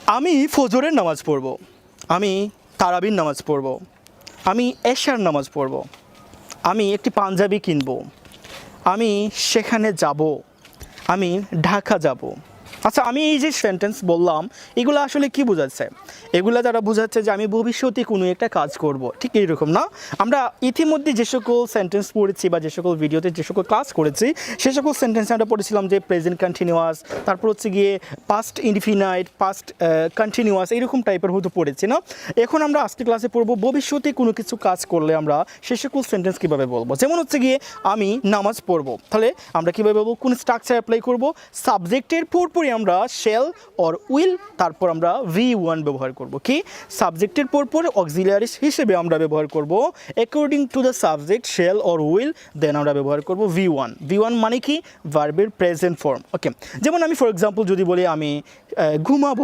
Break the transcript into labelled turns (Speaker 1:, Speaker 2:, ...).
Speaker 1: আমি ফজরের নামাজ পড়ব, আমি তারাবির নামাজ পড়ব, আমি এশার নামাজ পড়ব, আমি একটি পাঞ্জাবি কিনব, আমি সেখানে যাব, আমি ঢাকা যাব। আচ্ছা, আমি এই যে সেন্টেন্স বললাম এগুলো আসলে কি বোঝাচ্ছে? এগুলো তারা বোঝাচ্ছে যে আমি ভবিষ্যতে কোনো একটা কাজ করব, ঠিক এইরকম না? আমরা ইতিমধ্যে যে সকল সেন্টেন্স পড়েছি বা যে সকল ভিডিওতে যে সকল ক্লাস করেছি সে সকল সেন্টেন্সে আমরা পড়েছিলাম যে প্রেজেন্ট কন্টিনিউয়াস, তারপর হচ্ছে গিয়ে পাস্ট ইনডিফিনাইট, পাস্ট কন্টিনিউয়াস, এইরকম টাইপের হয়তো পড়েছি না? এখন আমরা আজকে ক্লাসে পড়বো ভবিষ্যতে কোনো কিছু কাজ করলে আমরা সে সকল সেন্টেন্স কীভাবে বলবো। যেমন হচ্ছে গিয়ে আমি নামাজ পড়বো, তাহলে আমরা কীভাবে বলবো? কোন স্ট্রাকচার অ্যাপ্লাই করবো? সাবজেক্টের পরপরই আমরা শেল অর উইল, তারপর আমরা V1 ব্যবহার করব। কি? সাবজেক্টের পরপর অক্সিলিয়ারিস হিসেবে আমরা ব্যবহার করব according to the subject shall or will, then আমরা ব্যবহার করব V1 মানে কি? ভার্বের প্রেজেন্ট ফর্ম। ওকে, যেমন আমি ফর এক্সাম্পল যদি বলি আমি ঘুমাবো,